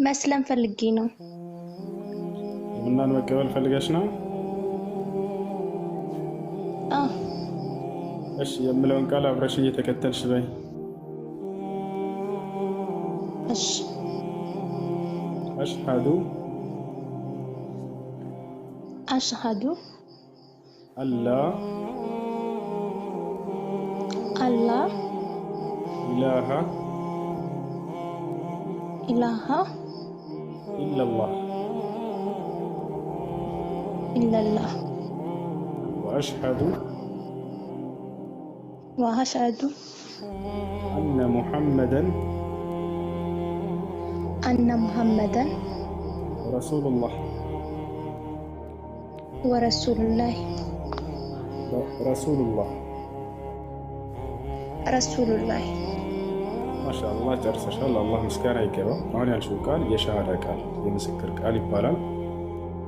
መስለም ፈልጌ ነው። ምናን መቀበል ፈልገሽ ነው? እሺ የምለውን ቃል አብረሽ እየተከተልሽ በይ። እሺ አሽሃዱ አላ ኢላሃ ኢላላህ ወአሽሃዱ አነ ሙሐመደን ረሱሉላህ ረሱሉላህ። ማሻአላህ ጨርሰሻል። አላህ ምስጋና ይገባው። አሁን ያልሽው ቃል የሸሃዳ ቃል የምስክር ቃል ይባላል።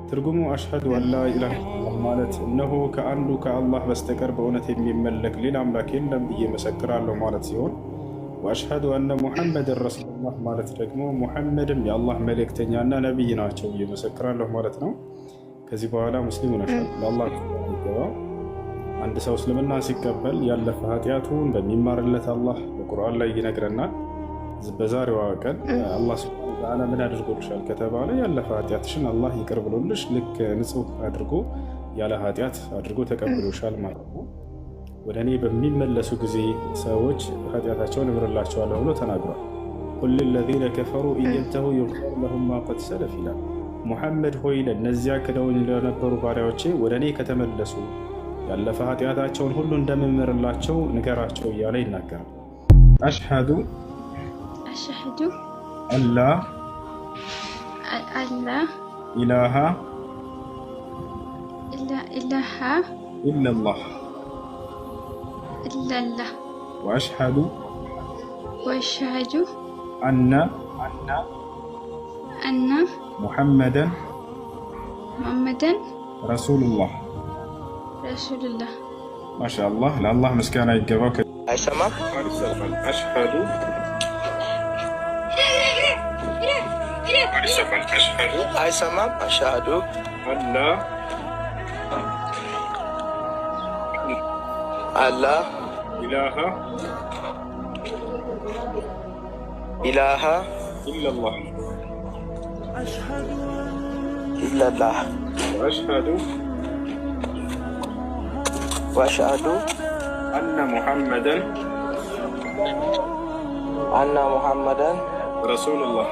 ትርጉሙ አሽሀዱ አን ላ ኢላሃ ኢለላህ ማለት እነሆ ከአንዱ ከአላህ በስተቀር በእውነት የሚመለክ ሌላ አምላክ የለም ብዬ መሰክራለሁ ማለት ሲሆን ወአሽሀዱ አነ ሙሐመድን ረሱሉላህ ማለት ደግሞ ሙሐመድም የአላህ መልእክተኛና ነቢይ ናቸው ብዬ መሰክራለሁ ማለት ነው። ከዚህ በኋላ ሙስሊም ሆነሻል። ለአላህ ይገባው። አንድ ሰው እስልምና ሲቀበል ያለፈ ኃጢአቱ እንደሚማርለት አላህ በቁርአን ላይ ይነግረናል። በዛሬዋ ቀን አላህ ሱብሓነሁ ወተዓላ ምን አድርጎልሻል ከተባለ ያለፈ ኃጢአትሽን አላህ ይቅር ብሎልሽ ልክ ንጹህ አድርጎ ያለ ኃጢአት አድርጎ ተቀብሎሻል ማለት ነው። ወደ እኔ በሚመለሱ ጊዜ ሰዎች ኃጢአታቸውን እምርላቸዋለሁ ብሎ ተናግሯል። ቁል ሊለዚነ ከፈሩ ኢየንተሁ ዩግፈር ለሁም ማ ቀድ ሰለፍ ይላል። ሙሐመድ ሆይ ለእነዚያ ክደውኝ ለነበሩ ባሪያዎቼ ወደ እኔ ከተመለሱ ያለፈ ኃጢአታቸውን ሁሉ እንደምምርላቸው ንገራቸው እያለ ይናገራል። አሽሀዱ አላ ኢላሃ ኢለላህ ወአሽሀዱ አነ ሙሐመደን ረሱሉላህ። ማሻአላህ ለአላህ ምስጋና ይገባው። አይሰማም? አሽሀዱ አይሰማም? አሽሀዱ አላ ኢላሃ ኢለላህ ወአሽሀዱ አነ ሙሐመደን ረሱሉላህ።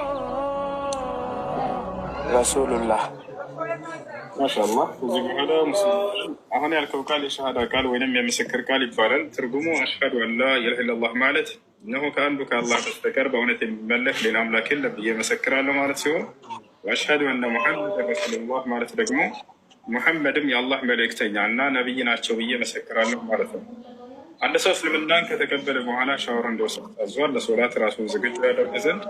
ማሻአላህ እዚህ በኋላ ሙስሊም አሁን ያልከው ቃል የሸሃዳ ቃል ወይንም የምስክር ቃል ይባላል። ትርጉሙ አሽሀዱ አን ላ ኢላሃ ኢለላህ ማለት እነሆ ከአንዱ ከአላህ በስተቀር በእውነት የሚመለክ ሌላ አምላክ የለም ብዬ መሰክራለሁ ማለት ሲሆን ወአሽሀዱ አነ ሙሐመደን ረሱሉላህ ማለት ደግሞ ሙሐመድም የአላህ መልእክተኛ እና ነቢይ ናቸው ብዬ መሰክራለሁ ማለት ነው። አንድ ሰው እስልምናን ከተቀበለ በኋላ ሻወር እንዲወስድ ታዟል። ለሶላት ራሱን ዝግጁ ያደርግ ዘንድ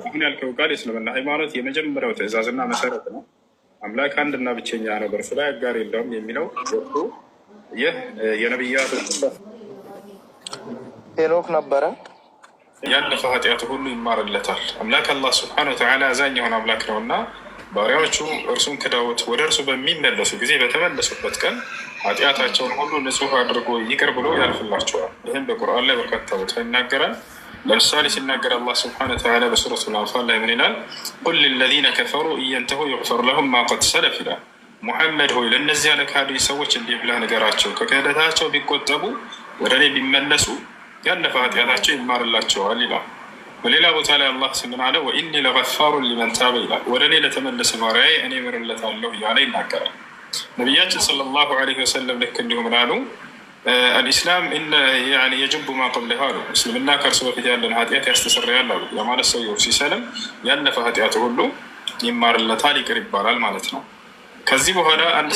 አሁን ያልከው ቃል የእስልምና ሃይማኖት የመጀመሪያው ትዕዛዝና መሰረት ነው። አምላክ አንድና ብቸኛ ነው፣ በእርሱ ላይ አጋር የለውም የሚለው ወቅቱ ይህ የነቢያት ሄኖክ ነበረ። ያለፈ ኃጢአቱ ሁሉ ይማርለታል። አምላክ አላህ ሱብሓነሁ ወተዓላ አዛኝ የሆነ አምላክ ነው እና ባሪያዎቹ እርሱን ክደውት ወደ እርሱ በሚመለሱ ጊዜ በተመለሱበት ቀን ኃጢአታቸውን ሁሉ ንጹህ አድርጎ ይቅር ብሎ ያልፍላቸዋል። ይህም በቁርአን ላይ በርካታ ቦታ ይናገራል። ለምሳሌ ሲናገር አላህ ሱብሓነሁ ወተዓላ በሱረቱል አንፋል ላይ ምን ይላል? ቁል ሊለዚነ ከፈሩ ኢየንተሁ ዩግፈር ለሁም ማ ቀድ ሰለፍ ይላል። ሙሐመድ ሆይ ለእነዚያ ለካዱ ሰዎች እንዲህ ብለህ ንገራቸው፣ ከክህደታቸው ቢቆጠቡ ወደ እኔ ቢመለሱ ያለፈ ኃጢአታቸው ይማርላቸዋል ይላል። በሌላ ቦታ ላይ አላህ ምን አለ? ወኢኒ ለገፋሩን ሊመን ታበ ይላል። ወደ እኔ ለተመለሰ ባሪያዬ እኔ ምርለታለሁ እያለ ይናገራል። ነቢያችን ሰለላሁ ዐለይሂ ወሰለም ልክ እንዲሁ ምን አሉ? አልኢስላም የጅቡ ማ ቀብለሁ አሉ። እስልምና ከእርሱ በፊት ያለን ኃጢአት ያስተሰርያል አሉ። የማለት ሰውየው ሲሰልም ያለፈ ኃጢአቱ ሁሉ ይማርለታል፣ ይቅር ይባላል ማለት ነው። ከዚህ በኋላ አንድ